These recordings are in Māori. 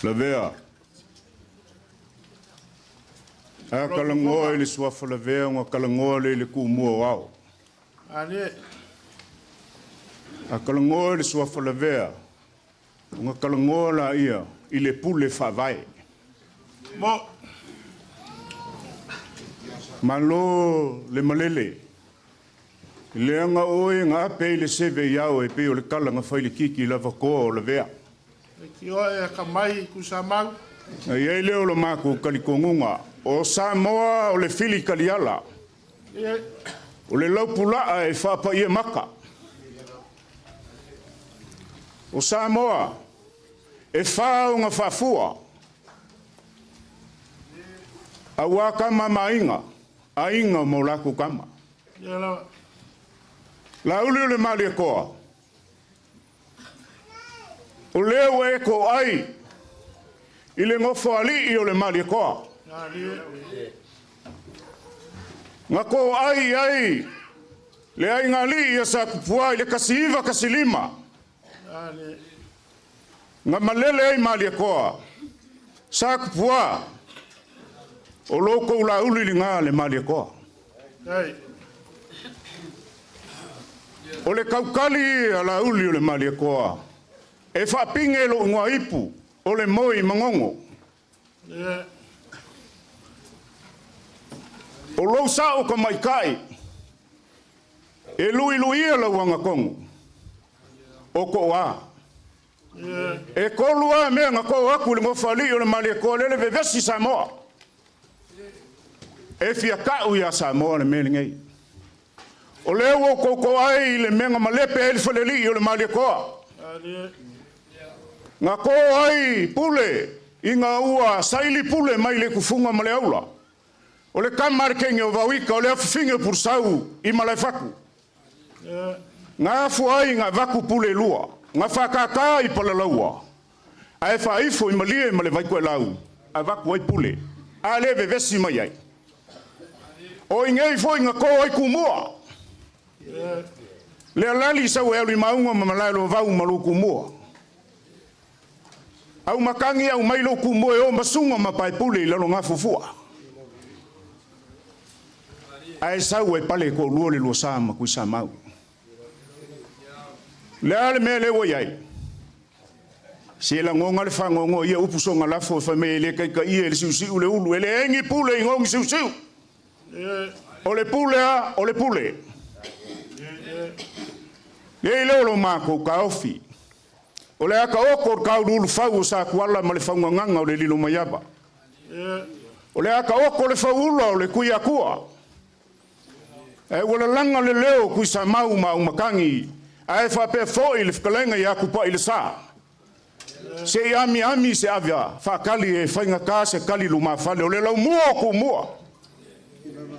La vea. A kalangoa ili suafa la vea, nga kalangoa ili kumua wao. A kalangoa ili suafa la vea, nga kalangoa la ia, ili pule whawai. Malo le malele. Le anga oe nga ape ile seve yao e pe o le kala nga whaile kiki la wakoa o la vea. Ki oe ka mai kusamau. Ia leo lo mako kalikongunga. O Samoa o le fili kaliala. O le laupulaa e whapa ia maka. O Samoa e whao nga whafua. A wakama mainga. A inga mo lako kama. La uli o le mali e koa. O leo e ko ai. Ile ngofo ali i o le mali e koa. Nga ko ai. Le ai ngali ia sa kupua ile kasiiva kasilima. Nga malele ai mali e koa. Sa kupua. O loko ula uli li ngā le mali e koa. O le kaukali ala uli o le mali e koa. E whapinge lo ngua ipu o le moi mangongo. O lo sao ka mai kai. E lui ia la wanga kongo. O ko wa. E kolua mea nga ko aku le ngofali o le mali e koa lele vevesi Samoa. E fia kau ia Samoa le mele ngei. O leo o koko ai le menga malepe e le faleli o le mali e koa. Nga ko ai pule inga ua saili pule mai le kufunga male aula. O le kamar kengi o vawika o le afifinga pursau i male faku. Nga afu ai nga vaku pule lua. Nga whakaka i palalaua. A e whaifo i malie male vaikua lau. A vaku ai pule. A leve vesi mai ai. O ingei fo inga ko ai kumua. Le alali sau e alu i maunga mamalailo vau malu kumua. Au makangi au mailo kumua e o masunga mapai pule i lalo ngā fufua. Ai sau e pale ko lua le lua sama kui sa mau. Le ale mea le o iai. Se la ngonga le whangongo ia upusonga lafo fa me le kai ka ia le siusiu le ulu. Ele engi pule i ngongi siusiu. O le pule a, o le pule. Le leo mako ka ofi. O le aka oko ka ulu fau sa kuala ma le whaunganganga o le lilo mayaba. O le aka oko le faula o le kuia kua. E wala langa le leo kui sa mau makangi. A e whape foi le whakalenga i aku pa i le sa. Se i ami se avia. Whakali e whainga ka se kali luma whale. O le lau mua ku mua.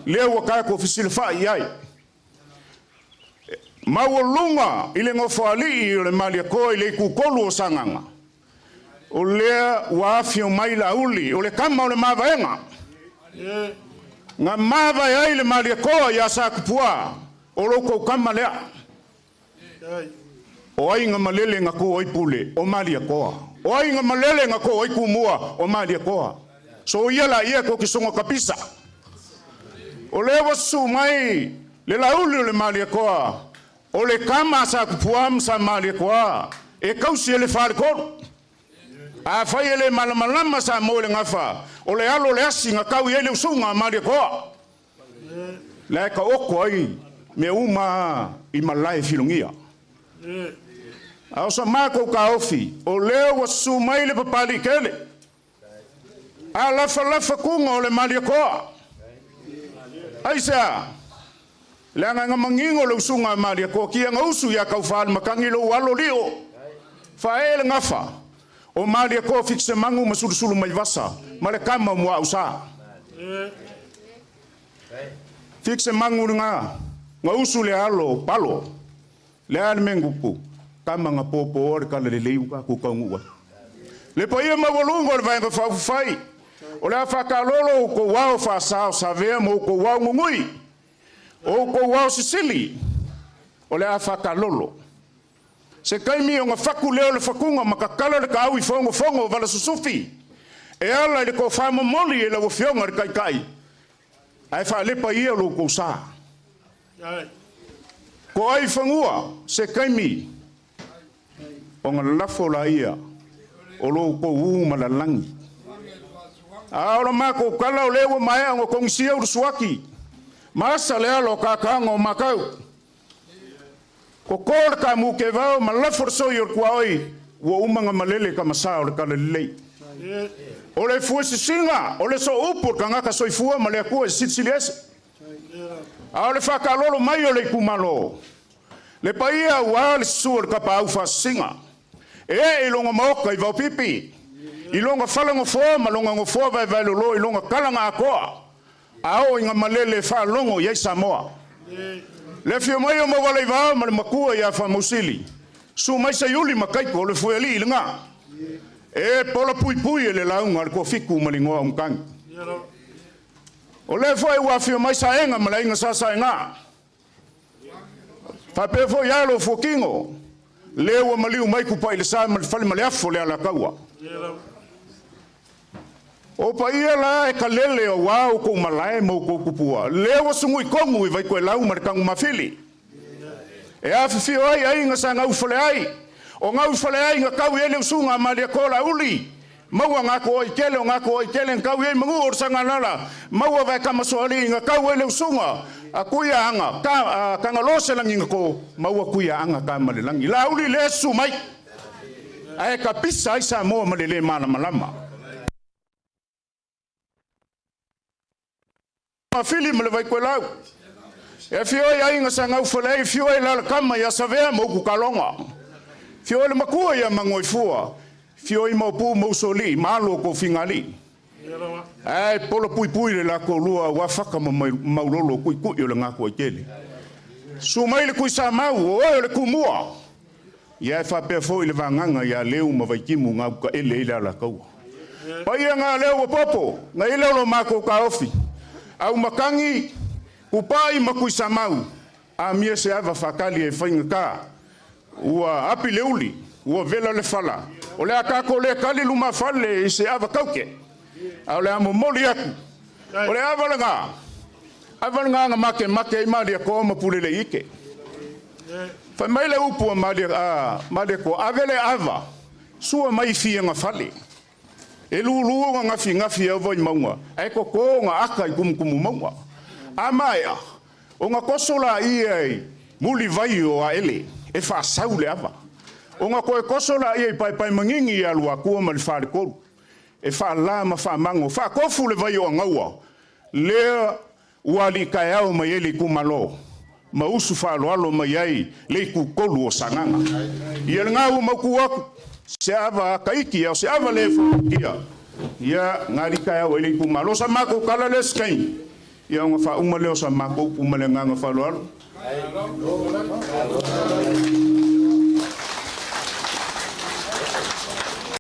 Leo ka ko fisile whai ai. Maua lunga i le ngofo ali i le mali a koe i le kukolu o sanganga. O lea waafi o mai la uli. O le kama o le mawaenga. Nga mawa ai le mali a koe i asa kupua. O loko kama lea. O ai nga malele nga ko oi pule o mali a koa. O ai nga malele nga ko oi kumua o mali a koa. So iala ia ko kisonga kapisa. O le wasu mai le lauli o le mali a koa. O le kama sa kupuam sa mali a koa. E kausi e le whare koru. A whai e le malamalama sa mo le ngafa. O le alo le asi nga kau i ele usunga mali a koa. Le ka oko ai me uma i malai filungia. Au sa mako ka ofi. O leo wasu mai le papali kele. A lafa kunga o le mali a koa. Aisa. Le nga mangingo le usunga mali a koa. Kia nga usu ya kau whaal makangi lo walo lio. Whaele ngafa. O mali a koa fikse mangu masurusulu mai vasa. Male kama mua usa. Fikse mangu nga. Nga usu le alo palo. Le ane mengupu. Kama nga popo ore kala le leiuka kukaungua. Le pa ia mawalungo le vaenga whawhai. O le a whakalolo ko wao whasao savea mo ko wao ngungui. O ko wao sisili. O le a whakalolo. Se kaimi o ngā whaku leo le whakunga makakala le ka au I whongo wala susufi. E ala le ko whamamoli e lawa whionga le kai. Ai wha lepa ia lo ko sa. Ko ai whangua se kaimi o ngā lafo la ia o lo ko umalalangi. Aora mako kala o lewa mai o kongsia o suaki. Masa le alo kakanga o makau. Ko kore ka mu ke vau ma lafo so yor kuai wo umanga malele ka masa o ka lelei. O le fuesi singa o le so upu ka ngaka so ifua ma le ku sitsilies. A le fa ka lolo mai o le kumalo. Le paia wa le sur ka pa ufa singa. E longa moka I vau pipi. I longa falango fo ma longa ngo fo vai vai lo I longa kalanga akoa. Ao inga malele fa longo ye Samoa. Le fio mai o mawala I vau ma le makua ia fa musili. Su mai sa yuli makaiko le fueli ilinga. E pola pui pui le launga ko fiku malingoa umkang. O le foi wa fio mai sa enga ma inga sa nga. Fa pe fo ya lo fokingo. Le wa maliu mai ku pai le sa ma fale ma le afo le ala kaua. O pa ia la e kalele o wau ko malae mo ko kupua. Le wa sungu I kongu I vai ko lau ma kangu mafili. E afi fio ai nga sa ngau fale ai. O ngau fale ai nga kau ele usunga ma le kola uli. Maua ngako o ikele o ngako o ikele ngau e mangu o sanga nala. Maua vai kama soali nga kau ele usunga. A kuia anga ka ngalose langi ngako maua kuia anga ka malelangi. La uli le su mai. Ai ka pisa ai sa mo malele mana malama. Mafili mele vai ko lau. E fio ai nga sa ngau fale fio ai la kama ya savea mo ku kalonga. Fio le makua ya mangoifua. Fio I maupu mausoli malo ko fingali. Ai polo pui pui le la ko lua wa faka maulolo kui kui o le ngako ikele. Su mai le kui sa mau o le kumua. Ia fa pe fo I le vanganga ya leu ma vai kimu ngau ka ele la kau. Pa ia nga leu popo, nga ile lo mako ka ofi. Au makangi upai makui sa mau. A mia se ava fakali e fainga ka. Ua api leuli, ua vela le fala. O le akako le kali luma fale I se ava kauke. Au le amo moli aku. O le avalanga. Avalanga nga make I madia ko mapule le ike. Fa mai le upu madia ko avele ava. Sua mai fia nga fale. E lulu nga ngafi au vai maunga. Ai ko nga aka I kumu maunga. Amaya. O nga kosola I muli vai o a ele. E fa saule ava. O nga koe kosola I pai mangingi I alua kua ma le whare koru. E wha la ma wha mango. Wha kofu le vai o ngaua. Lea uali kai au mai ele kumalo. Ma usu wha alo mai ai le ku kolu o sanganga. I el ngau maku aku. Se ava kaiki au se ava le fukia. Ia ngari kai au ele kumalo sa mako kala le skain. Ia nga wha umaleo sa mako umale nganga wha alo.